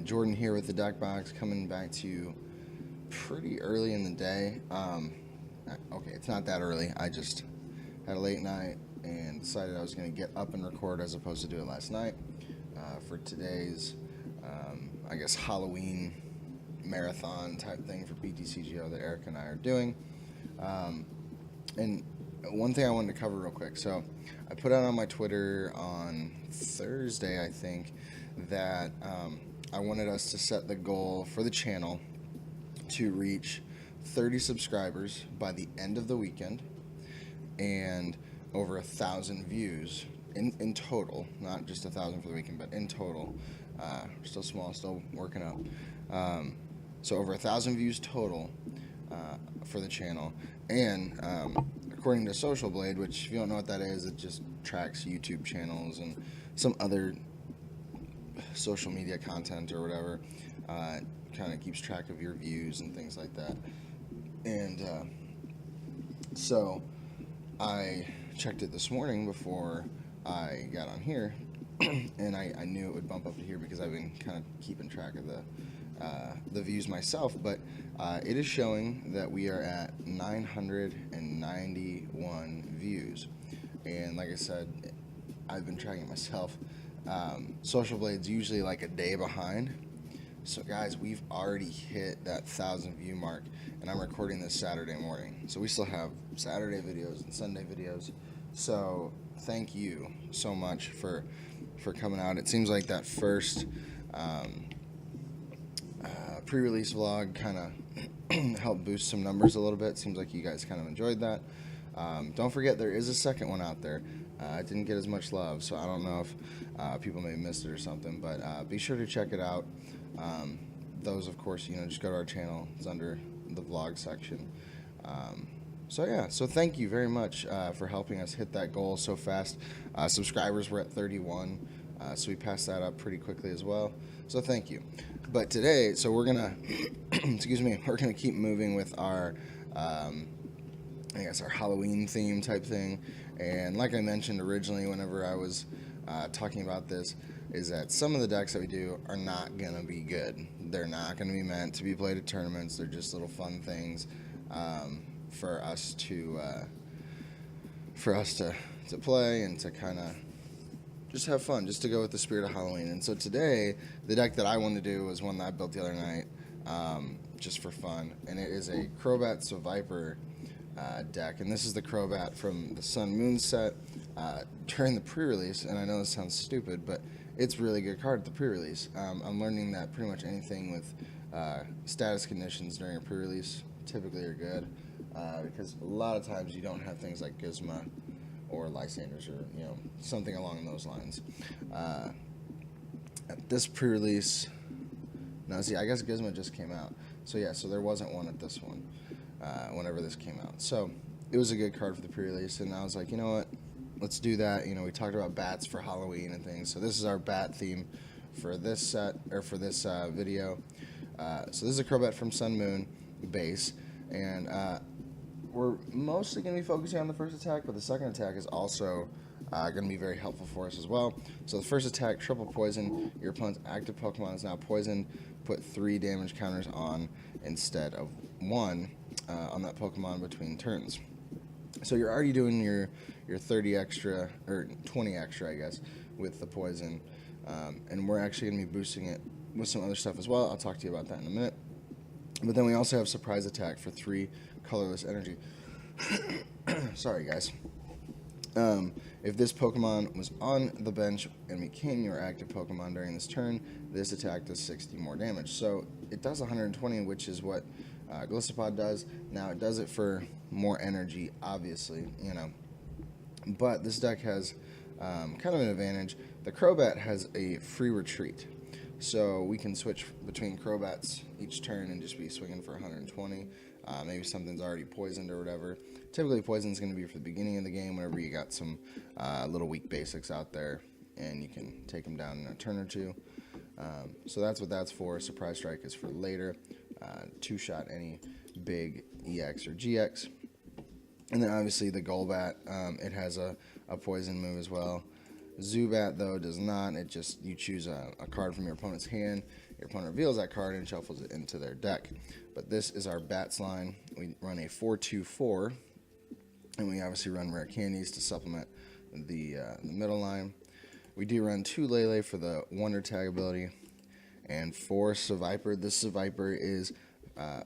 Jordan here with the deck box, coming back to you pretty early in the day. Okay, it's not that early. I just had a late night and decided I was going to get up and record as opposed to do it last night for today's, I guess, Halloween marathon type thing for PTCGO that Eric and I are doing. And one thing I wanted to cover real quick. So I put out on my Twitter on Thursday, I think, that I wanted us to set the goal for the channel to reach 30 subscribers by the end of the weekend and over 1,000 views in total, not just 1,000 for the weekend, but in total. Still small, still working up. So over 1,000 views total for the channel. And according to Social Blade, which if you don't know what that is, it just tracks YouTube channels and some other social media content or whatever. Kind of keeps track of your views and things like that. And so I checked it this morning before I got on here, and I knew it would bump up to here because I've been kind of keeping track of the views myself. But it is showing that we are at 991 views. And like I said, I've been tracking it myself. Social Blade's usually like a day behind. So guys, we've already hit that 1,000 view mark, and I'm recording this Saturday morning. So we still have Saturday videos and Sunday videos. So thank you so much for coming out. It seems like that first pre-release vlog kind of helped boost some numbers a little bit. Seems like you guys kind of enjoyed that. Don't forget, there is a second one out there. It didn't get as much love, so I don't know if people may have missed it or something, but be sure to check it out. Those, of course, just go to our channel. It's under the vlog section. So thank you very much for helping us hit that goal so fast. Subscribers were at 31, so we passed that up pretty quickly as well. So thank you. But today, so we're gonna, we're gonna keep moving with our, I guess, our Halloween theme type thing. And like I mentioned originally, whenever I was talking about this, is that some of the decks that we do are not gonna be good. They're not gonna be meant to be played at tournaments. They're just little fun things for us to play and to kind of just have fun, just to go with the spirit of Halloween. And so today, the deck that I wanted to do was one that I built the other night, just for fun, and it is a Crobat Seviper deck, and this is the Crobat from the Sun Moon set during the pre-release. And I know this sounds stupid, but it's a really good card at the pre-release. I'm learning that pretty much anything with status conditions during a pre-release typically are good, because a lot of times you don't have things like Gizmo or Lysanders or something along those lines. At this pre-release, no, see, I guess Gizmo just came out, so yeah, so there wasn't one at this one whenever this came out. So it was a good card for the pre-release, and I was like, you know what, let's do that. We talked about bats for Halloween and things, so this is our bat theme for this set, or for this video. So this is a Crobat from Sun Moon base, and we're mostly going to be focusing on the first attack, but the second attack is also going to be very helpful for us as well. So the first attack, triple poison. Your opponent's active Pokemon is now poisoned. Put 3 damage counters on instead of 1 on that Pokemon between turns. So you're already doing your 30 extra, or 20 extra, I guess, with the poison. And we're actually going to be boosting it with some other stuff as well. I'll talk to you about that in a minute. But then we also have surprise attack for 3 colorless energy. Sorry, guys. If this Pokemon was on the bench and became your active Pokemon during this turn, this attack does 60 more damage. So it does 120, which is what Gliscopod does. Now it does it for more energy, obviously, But this deck has kind of an advantage. The Crobat has a free retreat. So we can switch between Crobats each turn and just be swinging for 120. Maybe something's already poisoned or whatever. Typically poison's going to be for the beginning of the game whenever you got some little weak basics out there, and you can take them down in a turn or two. So that's what that's for. Surprise Strike is for later. 2-shot any big EX or GX. And then obviously the Golbat, it has a poison move as well. Zubat, though, does not. It just, you choose a card from your opponent's hand, Your opponent reveals that card and shuffles it into their deck. But this is our bats line. We run a 4-2-4, and we obviously run rare candies to supplement the middle line. We do run 2 Lele for the Wonder Tag ability, and 4 Seviper. This Seviper is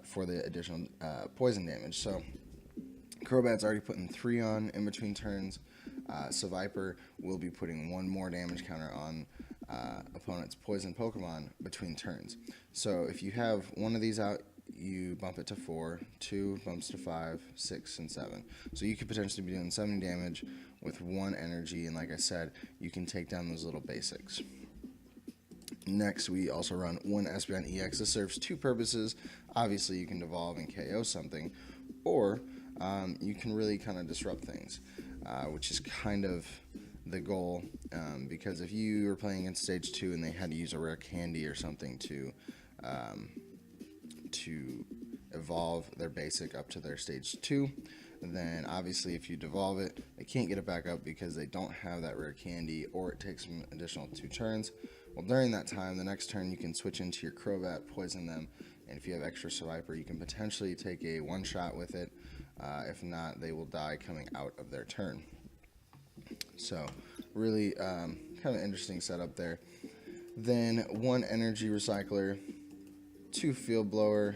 for the additional poison damage. So Crobat's already putting 3 on in between turns. Seviper will be putting 1 more damage counter on opponent's poison Pokemon between turns. So if you have one of these out, you bump it to 4, 2 bumps to 5, 6, and 7. So you could potentially be doing 70 damage with 1 energy, and like I said, you can take down those little basics. Next, we also run 1 Espeon EX. This serves 2 purposes. Obviously, you can devolve and KO something, or you can really kind of disrupt things, which is kind of the goal, because if you were playing in stage 2 and they had to use a rare candy or something to evolve their basic up to their stage 2, then obviously if you devolve it, they can't get it back up because they don't have that rare candy, or it takes them additional 2 turns. Well, during that time, the next turn you can switch into your Crobat, poison them, and if you have extra Seviper, you can potentially take a one-shot with it. If not, they will die coming out of their turn. So really kind of interesting setup there. Then 1 Energy Recycler, 2 Field Blower,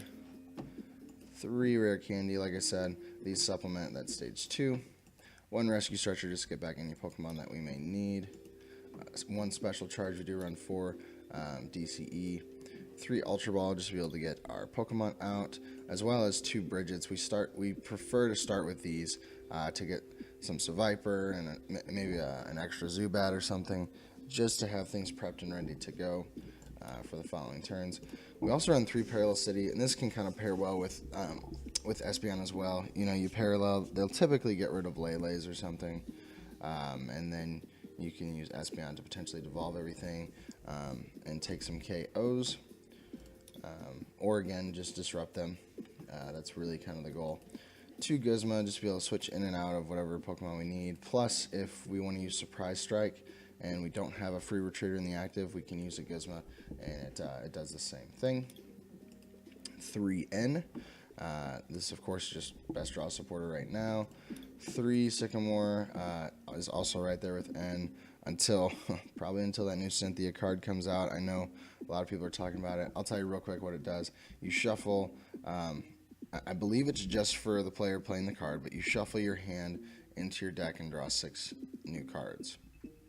3 Rare Candy, like I said. These supplement that stage 2. 1 Rescue Stretcher just to get back any Pokemon that we may need. 1 Special Charge, we do run 4 DCE. 3 Ultra Ball just to be able to get our Pokemon out, as well as 2 Bridgets. We prefer to start with these to get some Seviper and maybe an extra Zubat or something, just to have things prepped and ready to go for the following turns. We also run 3 Parallel City, and this can kind of pair well with Espeon as well. You know, you parallel, they'll typically get rid of Lele's or something, and then you can use Espeon to potentially devolve everything and take some KOs, or again, just disrupt them. That's really kind of the goal. 2 Guzma, just to be able to switch in and out of whatever Pokemon we need. Plus, if we want to use Surprise Strike and we don't have a free retreater in the active, we can use a Guzma, and it does the same thing. 3 N. This, of course, just best draw supporter right now. 3 Sycamore is also right there with N until probably until that new Cynthia card comes out. I know a lot of people are talking about it. I'll tell you real quick what it does. You shuffle. I believe it's just for the player playing the card, but you shuffle your hand into your deck and draw 6 new cards.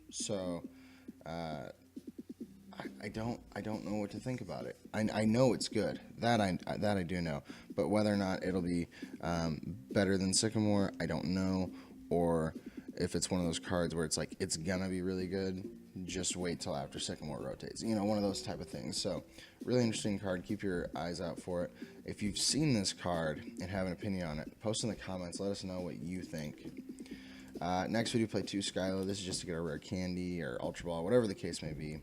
So I don't know what to think about it. I know it's good. That I do know. But whether or not it'll be better than Sycamore, I don't know. Or if it's one of those cards where it's like it's gonna be really good, just wait till after Sycamore rotates. You know, one of those type of things. So really interesting card. Keep your eyes out for it. If you've seen this card and have an opinion on it, post in the comments. Let us know what you think. Next we do play 2 Skylo. This is just to get a rare candy or Ultra Ball, whatever the case may be.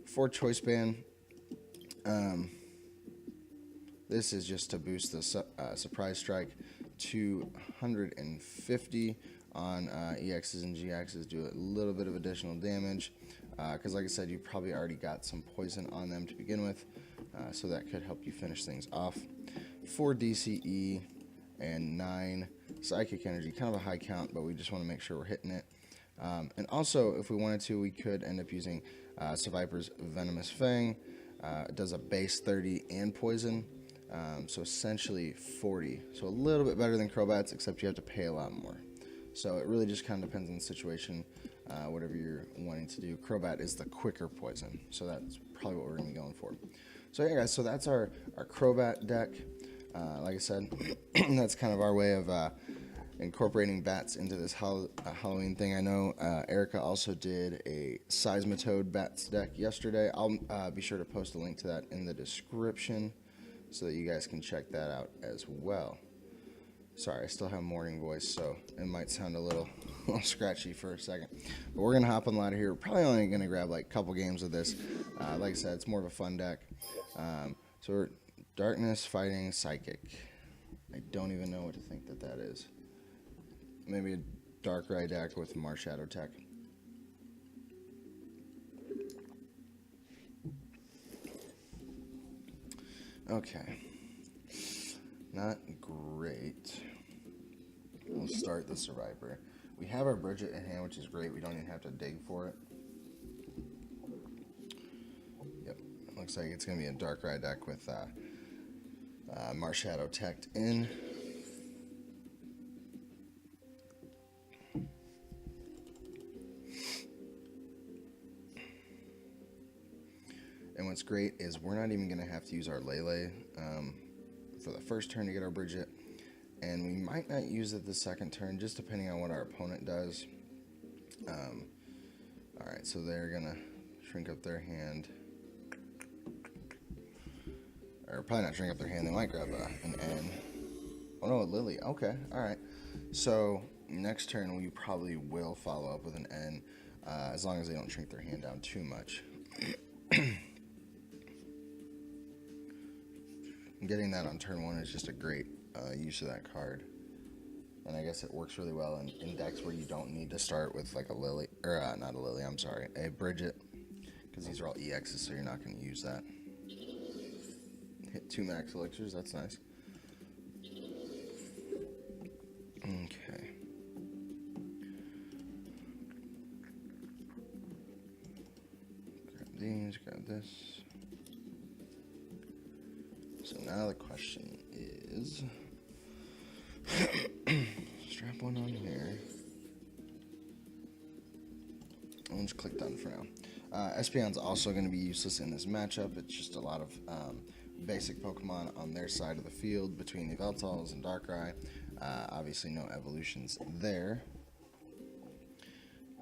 4 Choice Band. This is just to boost the Surprise Strike to 150 on EXs and GXs. Do a little bit of additional damage because, like I said, you probably already got some poison on them to begin with, so that could help you finish things off. 4 DCE and 9 Psychic Energy. Kind of a high count, but we just want to make sure we're hitting it. And also, if we wanted to, we could end up using Seviper's Venomous Fang. It does a base 30 and poison, so essentially 40. So a little bit better than Crobat's, except you have to pay a lot more. So it really just kind of depends on the situation, whatever you're wanting to do. Crobat is the quicker poison, so that's probably what we're going to be going for. So yeah, guys, so that's our Crobat deck. Like I said, that's kind of our way of incorporating bats into this Halloween thing. I know Erica also did a Seismitoad bats deck yesterday. I'll be sure to post a link to that in the description so that you guys can check that out as well. Sorry, I still have morning voice, so it might sound a little scratchy for a second. But we're going to hop on the ladder here. We're probably only going to grab like a couple games of this. Like I said, it's more of a fun deck. So we're Darkness fighting Psychic. I don't even know what to think that is. Maybe a Darkrai deck with Marshadow Tech. Okay. Not great. We'll start the Seviper. We have our Bridget in hand, which is great. We don't even have to dig for it. Yep. Looks like it's going to be a Darkrai deck with Marshadow teched in. And what's great is we're not even going to have to use our Lele for the first turn to get our Bridget. And we might not use it the second turn, just depending on what our opponent does. Alright, so they're going to shrink up their hand. Or probably not shrink up their hand, they might grab an N. Oh no, a Lily. Okay, alright. So next turn we probably will follow up with an N, as long as they don't shrink their hand down too much. Getting that on turn 1 is just a great use of that card. And I guess it works really well in decks where you don't need to start with like a Lily, or not a Lily, I'm sorry, a Bridget. Because these are all EXs, so you're not going to use that. Hit 2 max elixirs, that's nice. Okay. Grab these, grab this. So now the question is, strap one on here. I'll just click done for now. Espeon's also going to be useless in this matchup. It's just a lot of basic Pokemon on their side of the field between the Yveltals and Darkrai. Obviously no evolutions there.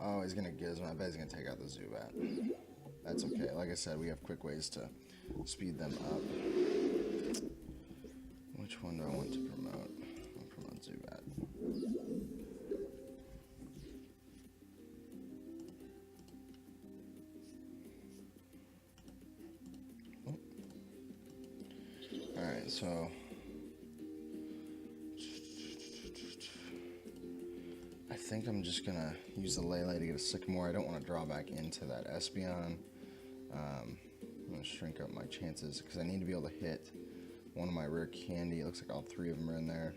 Oh, he's going to Gizmo. I bet he's going to take out the Zubat. That's okay. Like I said, we have quick ways to speed them up. Which one do I want to promote? I'll promote Zubat. Alright, so I think I'm just gonna use the Lele to get a Sycamore. I don't want to draw back into that Espeon. I'm gonna shrink up my chances because I need to be able to hit one of my rare candy. It looks like all 3 of them are in there.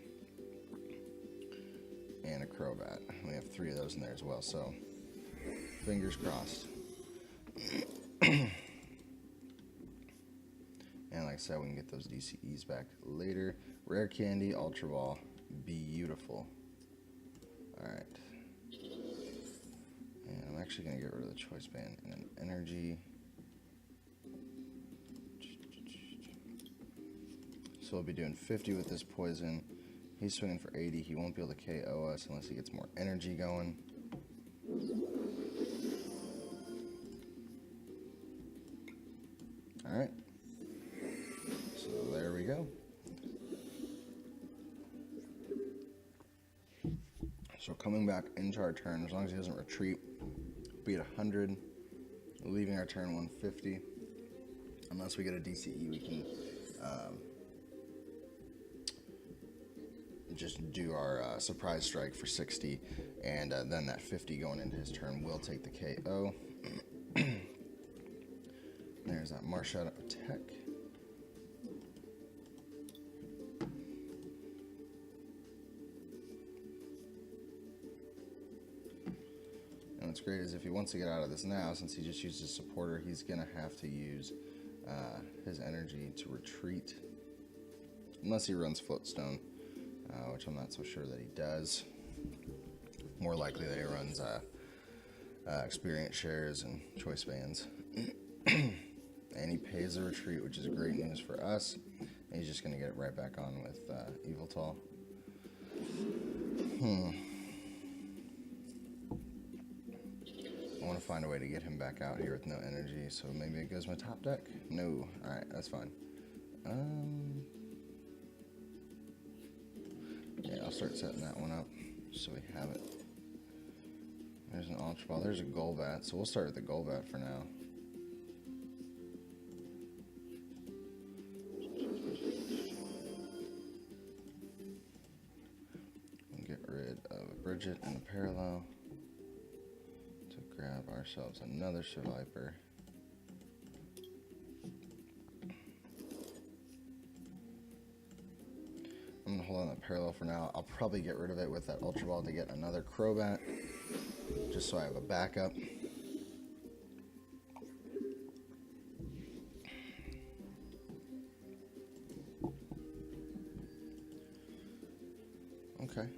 And a Crobat. We have 3 of those in there as well, so fingers crossed. And like I said, we can get those DCEs back later. Rare candy, Ultra Ball. Beautiful. Alright. And I'm actually going to get rid of the Choice Band and an Energy. So we'll be doing 50 with this poison. He's swinging for 80. He won't be able to KO us unless he gets more energy going. Alright. So there we go. So coming back into our turn, as long as he doesn't retreat, be at 100, leaving our turn 150. Unless we get a DCE, we can just do our surprise strike for 60, and then that 50 going into his turn will take the KO. There's that Marshadow Tech. And what's great is if he wants to get out of this now, since he just used his supporter, he's going to have to use his energy to retreat. Unless he runs Floatstone, which I'm not so sure that he does. More likely that he runs experience shares and choice bands. And he pays the retreat, which is great news for us. And he's just going to get it right back on with Yveltal. I want to find a way to get him back out here with no energy, so maybe it goes my top deck? No. Alright, that's fine. Yeah, I'll start setting that one up so we have it. There's an Ultra Ball. There's a Golbat, so we'll start with the Golbat for now. We'll get rid of a Bridget and a Parallel to grab ourselves another Seviper. I'm gonna hold on that parallel for now. I'll probably get rid of it with that Ultra Ball to get another Crobat, just so I have a backup. Okay,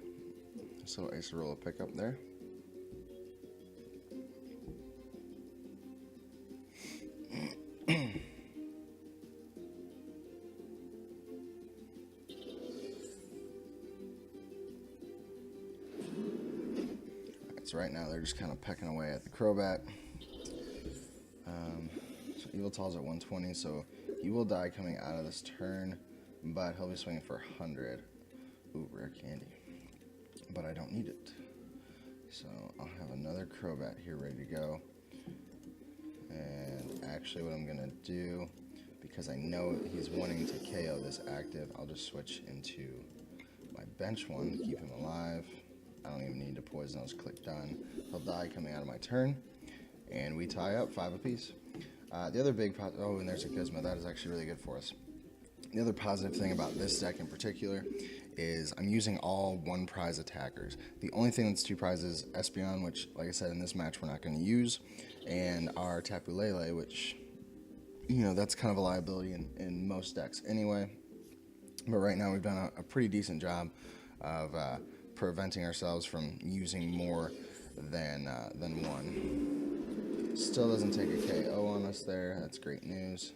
so Acerola pickup there. So right now they're just kind of pecking away at the Crobat. So Eviltal's at 120, so he will die coming out of this turn, but he'll be swinging for 100. Ooh, rare candy. But I don't need it. So I'll have another Crobat here ready to go. And actually what I'm going to do, because I know he's wanting to KO this active, I'll just switch into my bench one to keep him alive. I don't even need to poison, I'll just click done. He'll die coming out of my turn. And we tie up 5 apiece. The other big oh, and there's a Gizmo. That is actually really good for us. The other positive thing about this deck in particular is I'm using all 1 prize attackers. The only thing that's 2 prizes is Espeon, which, like I said, in this match we're not going to use, and our Tapu Lele, which, you know, that's kind of a liability in most decks anyway. But right now we've done a pretty decent job of preventing ourselves from using more than 1. Still doesn't take a KO on us there. That's great news.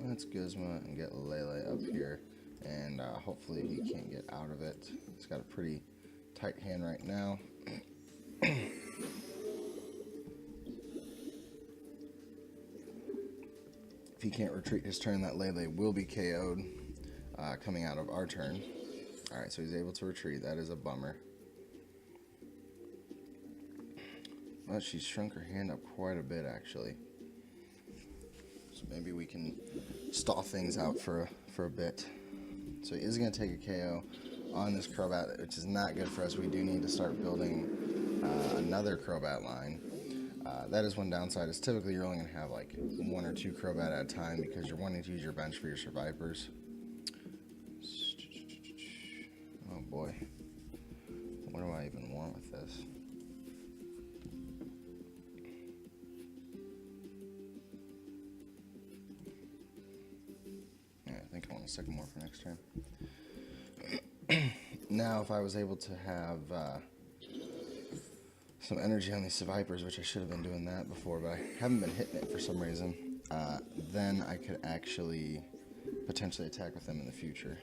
Let's Gizmo and get Lele up here, and hopefully he can't get out of it. He's got a pretty tight hand right now. If he can't retreat his turn, that Lele will be KO'd coming out of our turn. Alright, so he's able to retreat. That is a bummer. But she's shrunk her hand up quite a bit, actually. So maybe we can stall things out for a bit. So he is going to take a KO on this Crobat, which is not good for us. We do need to start building another Crobat line. That is one downside, is typically you're only going to have like 1 or 2 Crobat at a time because you're wanting to use your bench for your Sevipers. Oh boy. What do I even want with this? A second more for next turn. Now, if I was able to have some energy on these Sevipers, which I should have been doing that before, but I haven't been hitting it for some reason, then I could actually potentially attack with them in the future.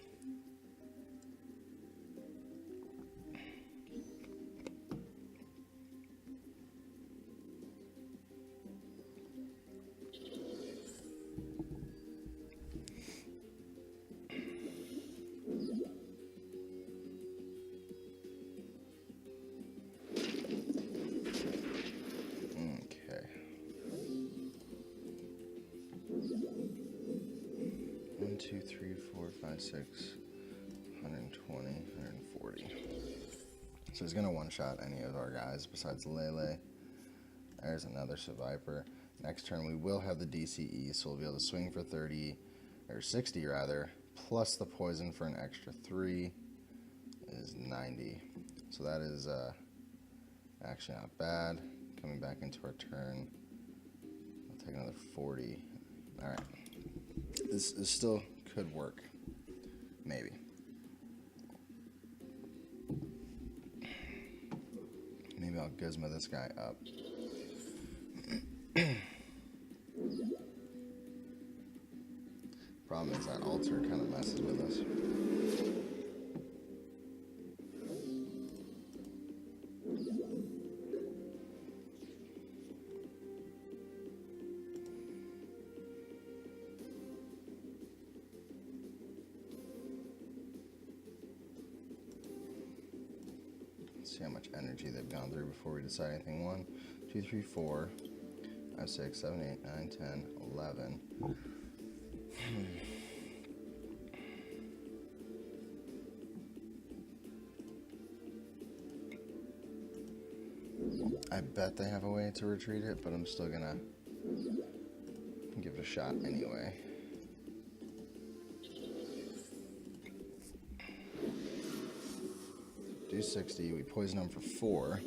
Two, three, four, five, 6, 120, 140. So he's gonna one-shot any of our guys besides Lele. There's another Seviper. Next turn we will have the DCE, so we'll be able to swing for 30, or 60 rather, plus the poison for an extra 3 is 90. So that is actually not bad. Coming back into our turn, I'll take another 40. All right. This still could work. Maybe. Maybe I'll Gizmo this guy up. Problem is that altar kind of messes with us. See how much energy they've gone through before we decide anything. 1, 2, 3, 4, 5, 6, 7, 8, 9, 10, 11. I bet they have a way to retreat it, but I'm still gonna give it a shot anyway. do 60. We poison him for 4.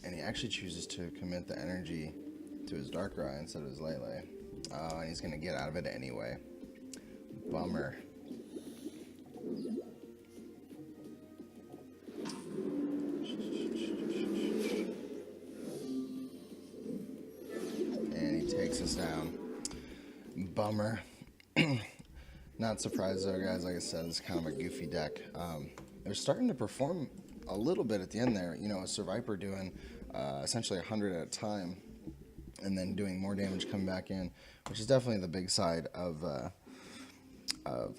And he actually chooses to commit the energy to his Darkrai instead of his Lele. Oh, and he's going to get out of it anyway. Bummer. And he takes us down. Bummer. Not surprised though, guys. Like I said, it's kind of a goofy deck. They're starting to perform a little bit at the end there. You know, a Seviper doing essentially 100 at a time, and then doing more damage coming back in, which is definitely the big side of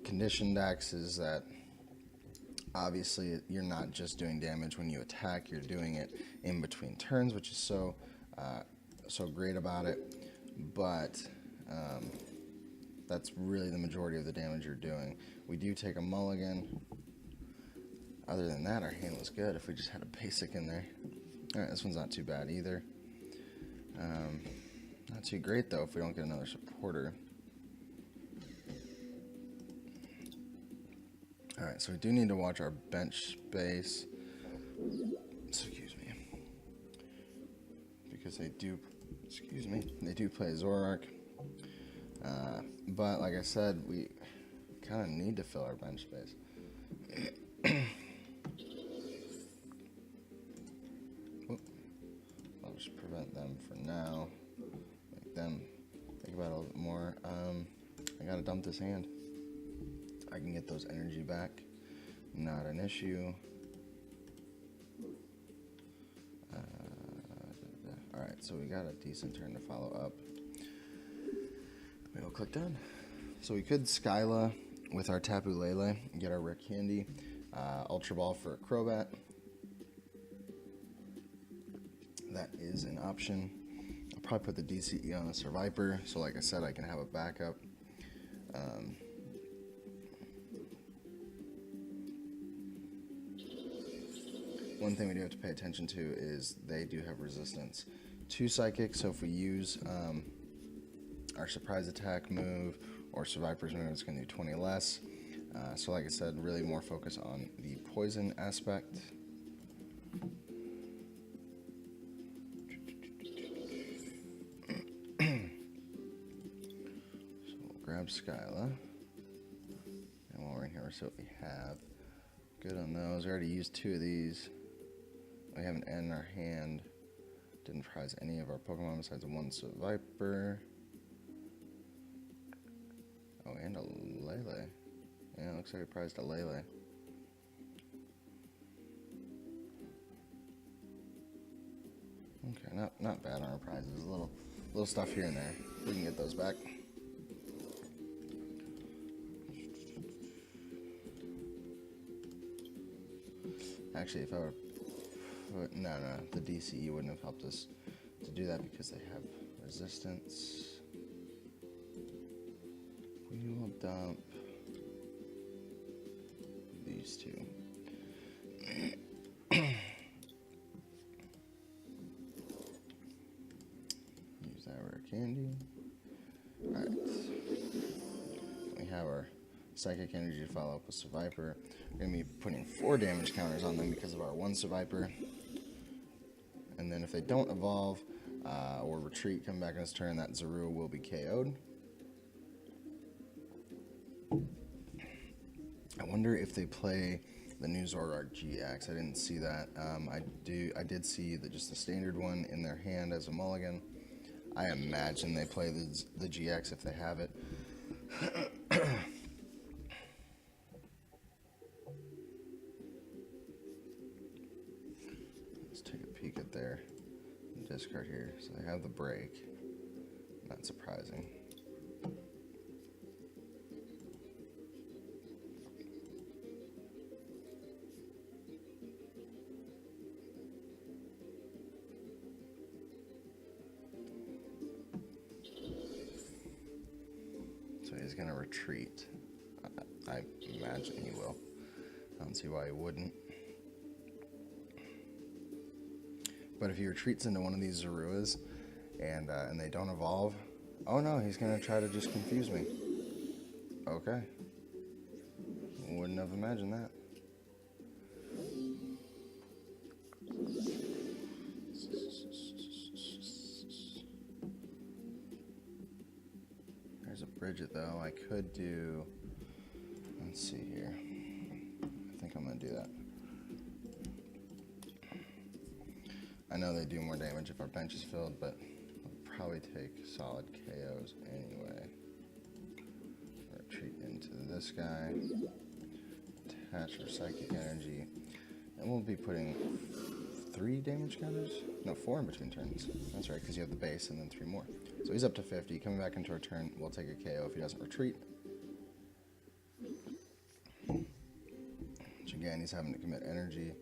condition decks, is that obviously you're not just doing damage when you attack, you're doing it in between turns, which is so great about it. But that's really the majority of the damage you're doing. We do take a mulligan. Other than that, our hand was good if we just had a basic in there. Alright, this one's not too bad either. Not too great though if we don't get another supporter. Alright, so we do need to watch our bench space. Excuse me. Because they do play Zoroark. But like I said, we kind of need to fill our bench space. I'll just prevent them for now. Make them think about it a little bit more. I gotta dump this hand. I can get those energy back. Not an issue. Alright, so we got a decent turn to follow up. We'll click done. So we could Skyla with our Tapu Lele and get our rare candy. Ultra Ball for a Crobat. That is an option. I'll probably put the DCE on the Seviper, so like I said, I can have a backup. One thing we do have to pay attention to is they do have resistance to Psychic, so if we use our Surprise Attack move or Seviper's move, it's going to do 20 less. So like I said, really more focus on the poison aspect. So we'll grab Skyla. And while we're in here, we'll see what we have. Good on those. We already used 2 of these. We have an N in our hand. Didn't prize any of our Pokemon besides 1 Seviper. Oh, and a Lele. Yeah, it looks like I prized a Lele. Okay, not bad on our prizes. A little stuff here and there. We can get those back. Actually, if I were put, no, the DCE wouldn't have helped us to do that because they have resistance. We will dump these 2. Use that rare candy. Alright. We have our Psychic Energy to follow up with Seviper. We're going to be putting 4 damage counters on them because of our 1 Seviper. And then if they don't evolve or retreat, come back on his turn, that Zorua will be KO'd. I wonder if they play the new Zoroark GX. I didn't see that. I did see just the standard one in their hand as a mulligan. I imagine they play the GX if they have it. Let's take a peek at their discard here. So they have the break. Not surprising. So he's going to retreat. I imagine he will. I don't see why he wouldn't. But if he retreats into one of these Zoruas and they don't evolve, oh no, he's gonna try to just confuse me. Okay. Wouldn't have imagined that. There's a Bridget though. I could do. Let's see here. I think I'm gonna do that. I know they do more damage if our bench is filled, but we'll probably take solid KOs anyway. Retreat into this guy. Attach for psychic energy. And we'll be putting 3 damage counters? No, 4 in between turns. That's right, because you have the base and then 3 more. So he's up to 50. Coming back into our turn, we'll take a KO if he doesn't retreat. Which again, he's having to commit energy.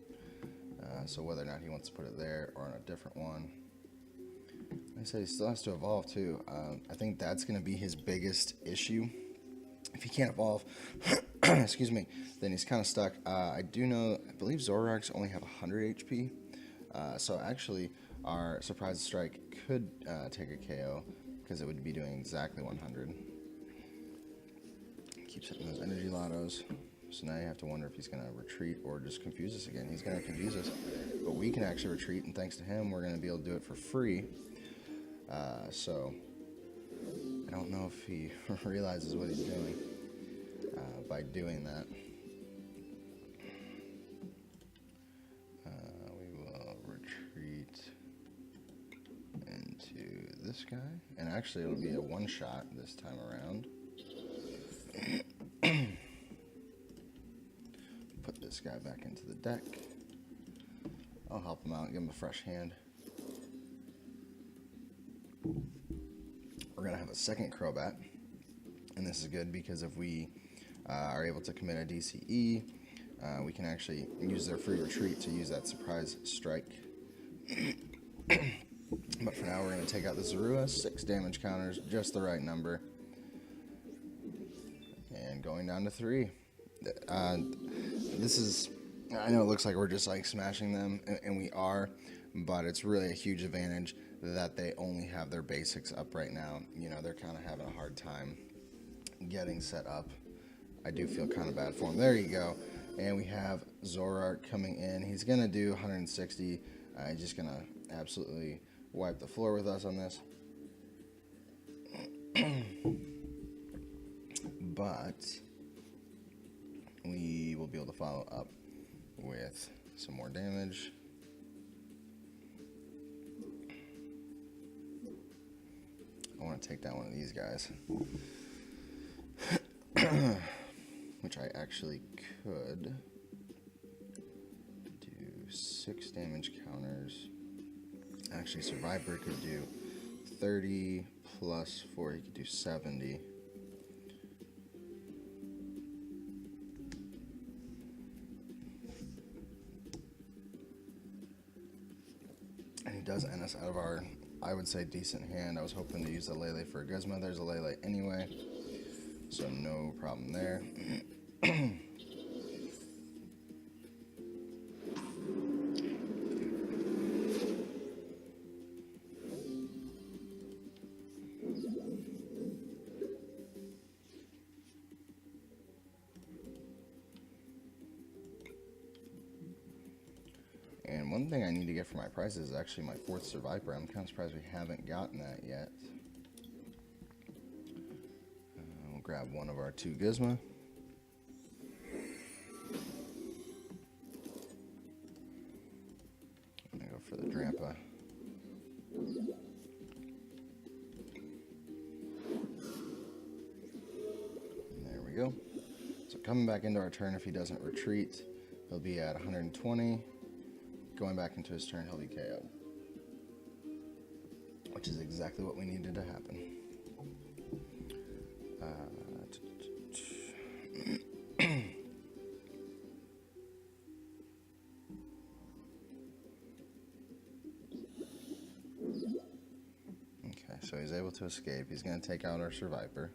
So whether or not he wants to put it there or on a different one. Like I said, he still has to evolve too. I think that's going to be his biggest issue. If he can't evolve, excuse me, then he's kind of stuck. I do know, I believe Zoroarks only have 100 HP. So actually, our Surprise Strike could take a KO because it would be doing exactly 100. Keeps hitting those energy lottos. So now you have to wonder if he's going to retreat or just confuse us again. He's going to confuse us, but we can actually retreat, and thanks to him, we're going to be able to do it for free. So I don't know if he realizes what he's doing by doing that. We will retreat into this guy, and actually it'll be a one-shot this time around. Put this guy back into the deck. I'll help him out, give him a fresh hand. We're going to have a second Crobat, and this is good because if we are able to commit a DCE, we can actually use their free retreat to use that Surprise Strike. But for now, we're going to take out the Zorua. 6 damage counters, just the right number. And going down to 3. This is, I know it looks like we're just like smashing them, and we are, but it's really a huge advantage that they only have their basics up right now. You know, they're kind of having a hard time getting set up. I do feel kind of bad for them. There you go. And we have Zoroark coming in. He's going to do 160. He's just going to absolutely wipe the floor with us on this. But we will be able to follow up with some more damage. I want to take down one of these guys. Which I actually could do 6 damage counters. Actually, Seviper could do 30 plus 4, he could do 70. And he does end us out of our, I would say, decent hand. I was hoping to use the Lele for a Guzma. There's a Lele anyway, so no problem there. And one thing I need to get for my prizes is actually my 4th Seviper. I'm kind of surprised we haven't gotten that yet. We'll grab one of our 2 Gizmo. I'm going to go for the Drampa. There we go. So coming back into our turn, if he doesn't retreat, he'll be at 120. Going back into his turn, he'll be KO'd. Which is exactly what we needed to happen. Okay, so he's able to escape. He's going to take out our Seviper,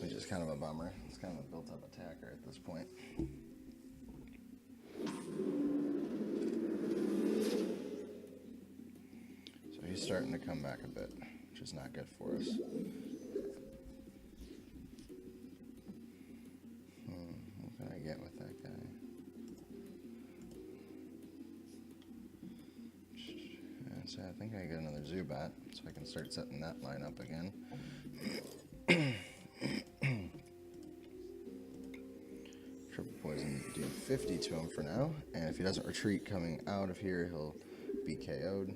which is kind of a bummer. It's kind of a built-up attacker at this point. starting to come back a bit, which is not good for us. What can I get with that guy? So I think I get another Zubat, so I can start setting that line up again. Triple Poison do 50 to him for now, and if he doesn't retreat coming out of here, he'll be KO'd.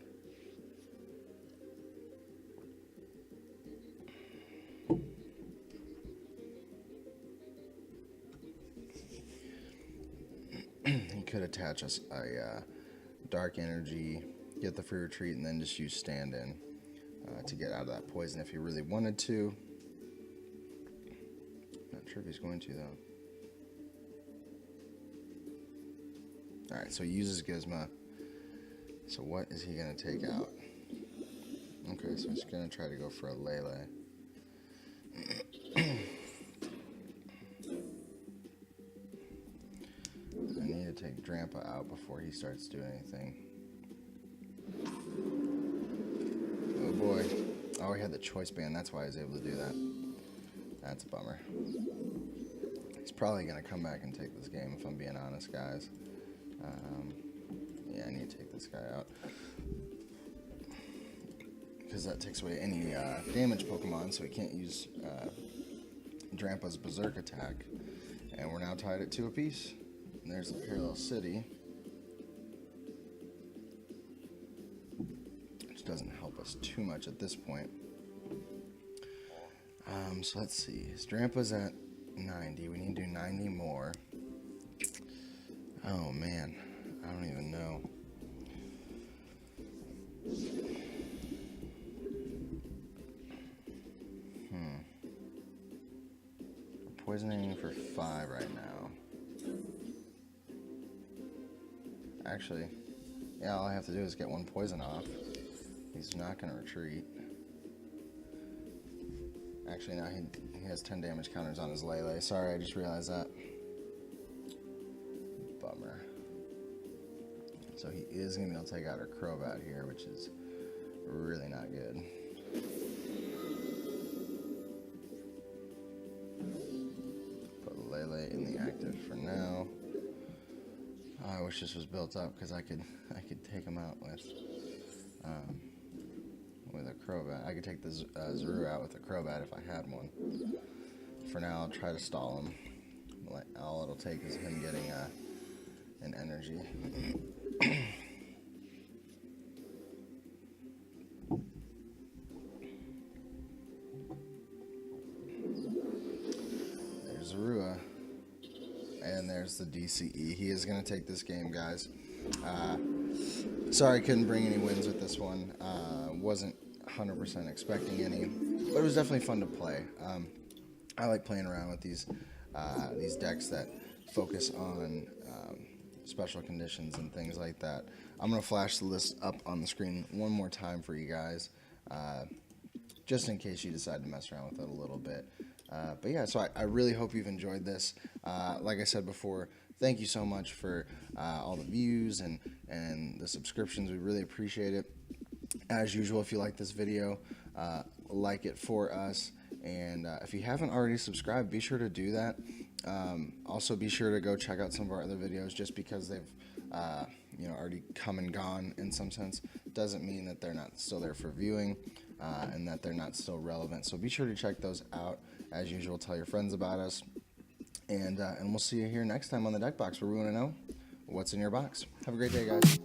He could attach us a Dark Energy, get the free retreat, and then just use stand-in to get out of that poison if he really wanted to. Not sure if he's going to, though. Alright, so he uses Gizmo. So what is he going to take out? Okay, so he's going to try to go for a Lele. I need to take Drampa out before he starts doing anything. Oh boy. Oh, he had the choice band. That's why I was able to do that. That's a bummer. He's probably going to come back and take this game, if I'm being honest, guys. Yeah, I need to take this guy out. Because that takes away any damage Pokemon, so he can't use Drampa's Berserk attack. And we're now tied at 2 apiece. And there's the Parallel City. Which doesn't help us too much at this point. So let's see. His Drampa's at 90. We need to do 90 more. Oh man, I don't even know. We're poisoning for 5 right now. Actually, yeah, all I have to do is get 1 poison off. He's not going to retreat. Actually, now he has 10 damage counters on his Lele. Sorry, I just realized that. Bummer. So he is going to be able to take out our Crobat here, which is really not good. Put Lele in the active for now. I wish this was built up because I could take him out with a Crobat. I could take the Zuru out with a Crobat if I had one. For now, I'll try to stall him. All it'll take is him getting an energy. There's Zarua. And there's the DCE. He is going to take this game, guys. Sorry I couldn't bring any wins with this one. Wasn't 100% expecting any, but it was definitely fun to play. I like playing around with these decks that focus on special conditions and things like that. I'm going to flash the list up on the screen one more time for you guys, just in case you decide to mess around with it a little bit. But yeah, so I really hope you've enjoyed this. Like I said before, thank you so much for all the views and the subscriptions. We really appreciate it. As usual, if you like this video, like it for us. And if you haven't already subscribed, be sure to do that. Also, be sure to go check out some of our other videos. Just because they've already come and gone in some sense doesn't mean that they're not still there for viewing and that they're not still relevant. So be sure to check those out. As usual, tell your friends about us. And we'll see you here next time on the Deck Box, where we want to know what's in your box. Have a great day, guys.